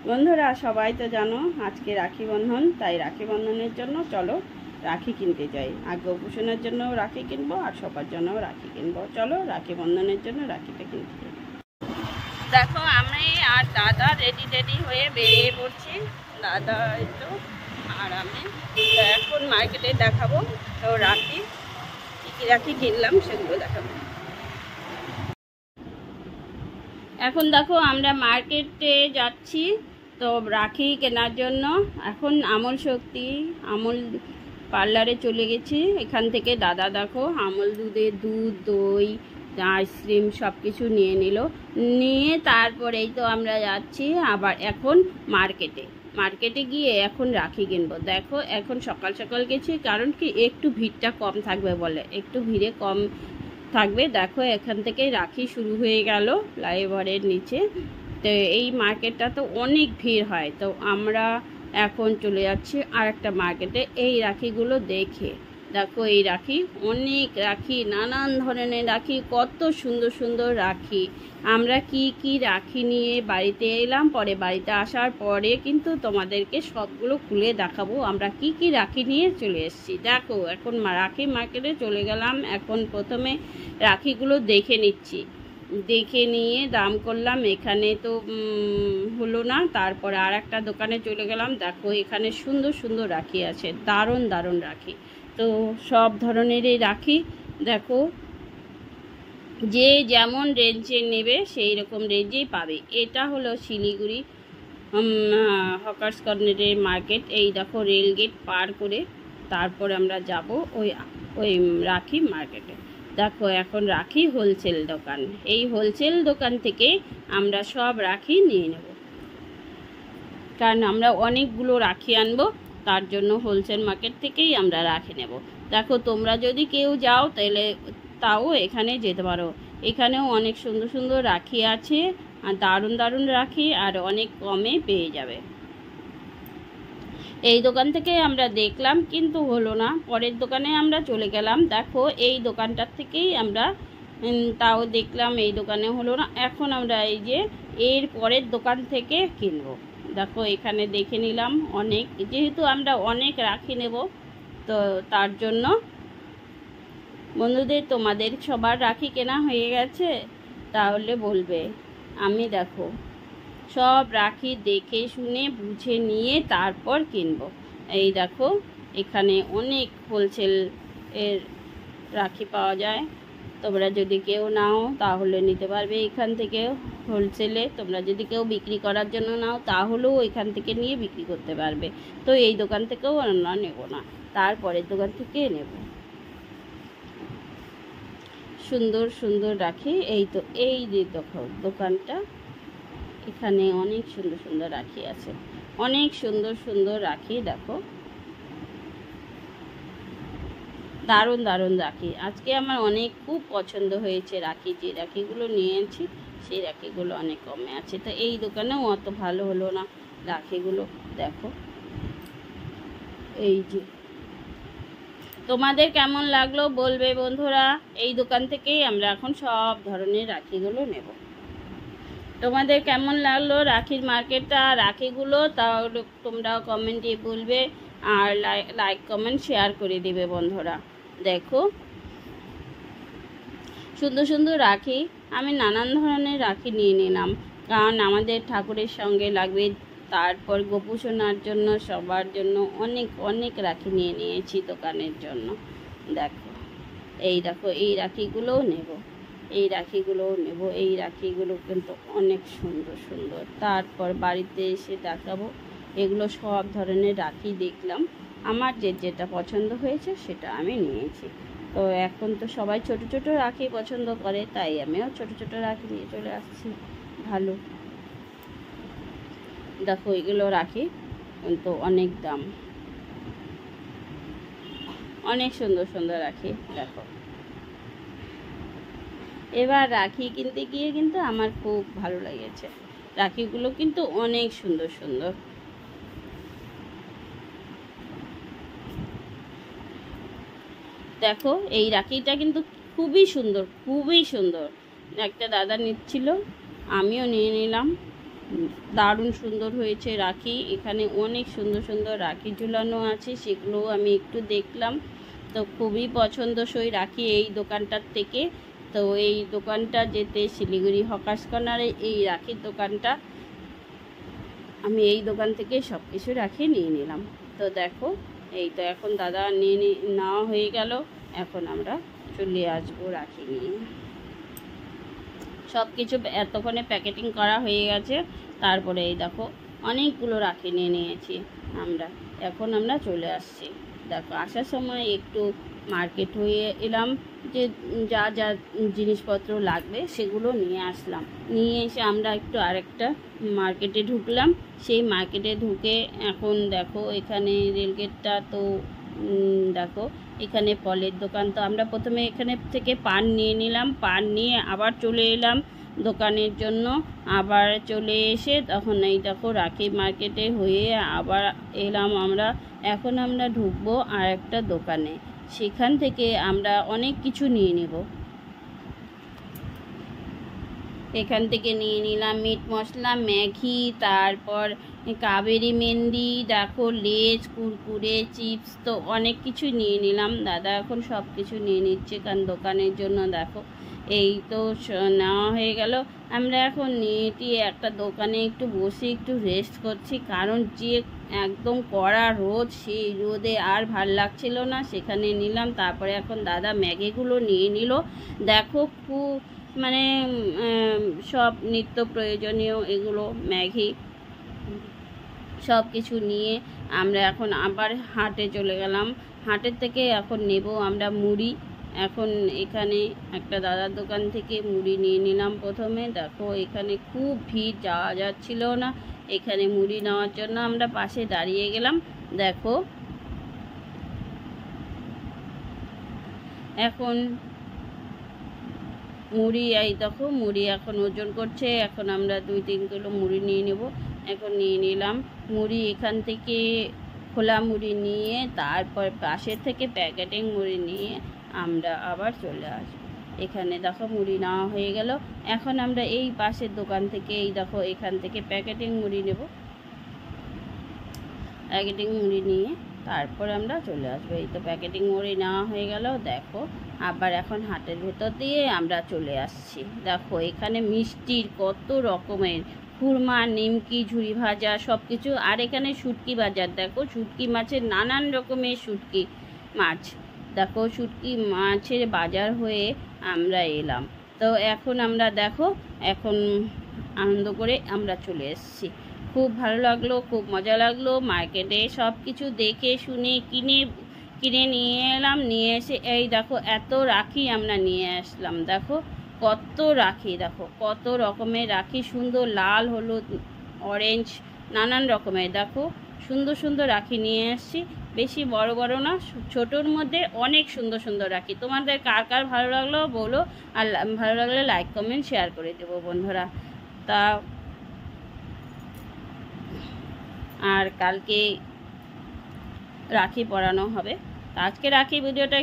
বন্ধুরা সবাই তো জানো আজকে রাখি বন্ধন, তাই রাখি বন্ধনের জন্য চলো রাখি কিনতে যাই। আর গোপুষণের জন্য রাখি কিনবো আর সবার জন্যও রাখি কিনবো। চলো রাখি বন্ধনের জন্য রাখিটা কিনতে যাই। দেখো আমি আর দাদা রেডি হয়ে বেরিয়ে পড়ছি। দাদা একটু আর আমি এখন মার্কেটে দেখাবো তো রাখি কী কী রাখি কিনলাম সেগুলো দেখাবো। এখন দেখো আমরা মার্কেটে যাচ্ছি তো রাখি কেনার জন্য। এখন আমল শক্তি আমল পার্লারে চলে গেছি। এখান থেকে দাদা দেখো আমল দুধের দুধ, দই, আইসক্রিম সব কিছু নিয়ে নিয়ে তারপরেই তো আমরা যাচ্ছি আবার এখন মার্কেটে গিয়ে এখন রাখি কিনবো। দেখো এখন সকাল সকাল গেছি, কারণ কি একটু ভিড়টা কম থাকবে বলে, একটু ভিড়ে কম থাকবে। দেখো এখান থেকে রাখি শুরু হয়ে গেল ফ্লাইওভারের নিচে। তো এই মার্কেটটা তো অনেক ভিড় হয়, তো আমরা এখন চলে যাচ্ছি আর একটা মার্কেটে এই রাখিগুলো দেখে। দেখো এই রাখি, অনেক রাখি, নানান ধরনের রাখি, কত সুন্দর সুন্দর রাখি। আমরা কি রাখি নিয়ে বাড়িতে এলাম, পরে বাড়িতে আসার পরে কিন্তু তোমাদেরকে সবগুলো খুলে দেখাবো আমরা কি রাখি নিয়ে চলে এসেছি। দেখো এখন রাখি মার্কেটে চলে গেলাম। এখন প্রথমে রাখিগুলো দেখে নিচ্ছি, দেখে নিয়ে দাম করলাম। এখানে তো হলো না, তারপরে আর একটা দোকানে চলে গেলাম। দেখো এখানে সুন্দর সুন্দর রাখি আছে, দারুণ দারুণ রাখি। তো সব ধরনেরই রাখি দেখো, যে যেমন রেঞ্জে নেবে সেই রকম রেঞ্জেই পাবে। এটা হলো শিলিগুড়ি হকার্স কর্নারের মার্কেট। এই দেখো রেলগেট পার করে তারপর আমরা যাব ওই রাখি মার্কেটে। দেখো এখন রাখি হোলসেল দোকান, এই হোলসেল দোকান থেকে আমরা সব রাখি নিয়ে নেব, কারণ আমরা অনেকগুলো রাখি আনবো, তার জন্য হোলসেল মার্কেট থেকেই আমরা রাখি নেব। দেখো তোমরা যদি কেউ যাও তাহলে তাও এখানে যেতে পারো, এখানেও অনেক সুন্দর সুন্দর রাখি আছে আর দারুণ দারুণ রাখি, আর অনেক কমে পেয়ে যাবে। এই দোকান থেকে আমরা দেখলাম কিন্তু হলো না, পরের দোকানে আমরা চলে গেলাম। দেখো এই দোকানটার থেকেই আমরা তাও দেখলাম, এই দোকানে হলো না। এখন আমরা এই যে এর পরের দোকান থেকে কিনবো। দেখো এখানে দেখে নিলাম অনেক, যেহেতু আমরা অনেক রাখি নেব তো তার জন্য। বন্ধুদের তোমাদের সবার রাখি কেনা হয়ে গেছে তাহলে বলবে। আমি দেখো সব রাখি দেখে শুনে বুঝে নিয়ে তারপর কিনবো। এই দেখো এখানে অনেক হোলসেল এর রাখি পাওয়া যায়, তোমরা যদি কেউ নাও তাহলে নিতে পারবে এখান থেকে হোলসেলে। তোমরা যদি কেউ বিক্রি করার জন্য নাও তাহলেও এখান থেকে নিয়ে বিক্রি করতে পারবে। তো এই দোকান থেকেও আমরা নেব না, তারপরের দোকান থেকে নেব। সুন্দর সুন্দর রাখি। এই তো এই যে দেখো দোকানটা, এখানে অনেক সুন্দর সুন্দর রাখি আছে, অনেক সুন্দর সুন্দর রাখি। দেখো দারুণ দারুণ রাখি। আজকে আমার খুব পছন্দ হয়েছে রাখি, যে রাখিগুলো নিয়েছি সেই রাখিগুলো অনেক কমে আছে। তো এই দোকানেও অত ভালো হলো না রাখিগুলো। দেখো এই যে তোমাদের কেমন লাগলো বলবে বন্ধুরা। এই দোকান থেকেই আমরা এখন সব ধরনের রাখিগুলো নেব। তোমাদের কেমন লাগলো রাখির মার্কেটটা, রাখিগুলো, তাও তোমরাও কমেন্টে বলবে আর লাইক কমেন্ট শেয়ার করে দিবে বন্ধুরা। দেখো সুন্দর সুন্দর রাখি, আমি নানান ধরনের রাখি নিয়ে নিলাম, কারণ আমাদের ঠাকুরের সঙ্গে লাগবে। তারপর গোপুষণার জন্য সবার জন্য অনেক অনেক রাখি নিয়ে নিয়েছি দোকানের জন্য। দেখো এই রাখিগুলোও নেব, এই রাখিগুলোও নেব। এই রাখিগুলো কিন্তু অনেক সুন্দর সুন্দর। তারপর বাড়িতে এসে দেখাবো। এগুলো সব ধরনের রাখি দেখলাম, আমার যেটা পছন্দ হয়েছে সেটা আমি নিয়েছি। তো এখন তো সবাই ছোট ছোট রাখি পছন্দ করে, তাই আমিও ছোট ছোট রাখি নিয়ে চলে আসছি। ভালো দেখো এগুলো রাখি কিন্তু অনেক দাম, অনেক সুন্দর সুন্দর রাখি। দেখো এবার রাখি কিনতে গিয়ে কিন্তু আমার খুব ভালো লেগেছে, রাখিগুলো কিন্তু অনেক সুন্দর সুন্দর। দেখো এই রাখিটা কিন্তু খুবই সুন্দর, খুবই সুন্দর। একটা দাদা নিচ্ছিল, আমিও নিয়ে নিলাম। দারুণ সুন্দর হয়েছে রাখি। এখানে অনেক সুন্দর সুন্দর রাখি ঝুলানো আছে, সেগুলোও আমি একটু দেখলাম। তো খুবই পছন্দসই রাখি এই দোকানটার থেকে। তো এই দোকানটা যেতে শিলিগুড়ি হকার্স কর্নারে এই রাখির দোকানটা, আমি এই দোকান থেকে সব কিছু রাখি নিয়ে নিলাম। তো দেখো, এই তো এখন দাদা নেওয়া হয়ে গেল। এখন আমরা চলে আসবো রাখি নিয়ে। সব কিছু এতক্ষণে প্যাকেটিং করা হয়ে গেছে। তারপরে এই দেখো অনেকগুলো রাখি নিয়ে নিয়েছি আমরা। এখন আমরা চলে আসছি। দেখো আসার সময় একটু মার্কেট হয়ে এলাম, যে যা যা জিনিসপত্র লাগবে সেগুলো নিয়ে আসলাম। নিয়ে এসে আমরা একটু আরেকটা মার্কেটে ঢুকলাম। সেই মার্কেটে ঢুকে এখন দেখো এখানে রেলগেটটা, তো দেখো এখানে ফলের দোকান। তো আমরা প্রথমে এখানে থেকে পান নিয়ে নিলাম, পান নিয়ে আবার চলে এলাম দোকানের জন্য। আবার চলে এসে তখন এই দেখো রাখি মার্কেটে হয়ে আবার এলাম আমরা। এখন আমরা ঢুকবো আর একটা দোকানে, সেখান থেকে আমরা অনেক কিছু নিয়ে নেব। এখান থেকে নিয়ে নিলাম মিট মশলা, ম্যাগি, তারপর কাবেরি মেহেন্দি, দেখো লেজ, কুরকুরে, চিপস, তো অনেক কিছু নিয়ে নিলাম। দাদা এখন সব কিছু নিয়ে নিচ্ছে, কারণ দোকানের জন্য। দেখো এই তো নেওয়া হয়ে গেল। আমরা এখন নিয়ে একটা দোকানে একটু বসে একটু রেস্ট করছি, কারণ যে একদম কড়া রোদ, সেই রোদে আর ভাল লাগছিল না, সেখানে নিলাম। তারপরে এখন দাদা ম্যাগিগুলো নিয়ে নিল। দেখো খুব মানে সব নিত্য প্রয়োজনীয় এগুলো ম্যাগি সব কিছু নিয়ে আমরা এখন আবার হাটে চলে গেলাম। হাটের থেকে এখন নেব আমরা মুড়ি। এখন এখানে একটা দাদার দোকান থেকে মুড়ি নিয়ে নিলাম প্রথমে। দেখো এখানে খুব ভিড়, যাওয়া যাচ্ছিল না। এখানে মুড়ি নেওয়ার জন্য আমরা পাশে দাঁড়িয়ে গেলাম। দেখো এখন মুড়ি, এই দেখো মুড়ি এখন ওজন করছে। এখন আমরা 2-3 কিলো মুড়ি নিয়ে নেব। এখন নিয়ে নিলাম মুড়ি। এখান থেকে খোলা মুড়ি নিয়ে তারপর পাশের থেকে প্যাকেটিং মুড়ি নিয়ে আমরা আবার চলে আসবো। এখানে দেখো মুড়ি নেওয়া হয়ে গেল। এখন আমরা এই পাশের দোকান থেকে এই দেখো এখান থেকে প্যাকেটিং মুড়ি নেব। প্যাকেটিং মুড়ি নিয়ে তারপর আমরা চলে আসবো। এই তো প্যাকেটিং মুড়ি নেওয়া হয়ে গেল। দেখো আবার এখন হাটের ভেতর দিয়ে আমরা চলে আসছি। দেখো এখানে মিষ্টির কত রকমের, খুরমা, নিমকি, ঝুরি ভাজা সব কিছু। আর এখানে শুটকি বাজার, দেখো শুটকি মাছের নানান রকমের শুটকি মাছ। দেখো শুটকি মাছের বাজার হয়ে আমরা এলাম। তো এখন আমরা দেখো এখন আনন্দ করে আমরা চলে এসেছি। খুব ভালো লাগলো, খুব মজা লাগলো। মার্কেটে সব কিছু দেখে শুনে কিনে নিয়ে এলাম। নিয়ে এসে এই দেখো এত রাখি আমরা নিয়ে আসলাম। দেখো কত রাখি, দেখো কত রকমের রাখি, সুন্দর লাল, হলুদ, অরেঞ্জ, নানান রকমের। দেখো সুন্দর সুন্দর রাখি নিয়ে আসছি। বেশি বড় বড় না, ছোটোর মধ্যে অনেক সুন্দর সুন্দর রাখি। তোমাদের কার কার ভালো লাগলো বলো, আর ভালো লাগলে লাইক কমেন্ট শেয়ার করে দেবো বন্ধুরা। তা আর কালকে রাখি পরানো হবে। আজকে রাখি ভিডিওটা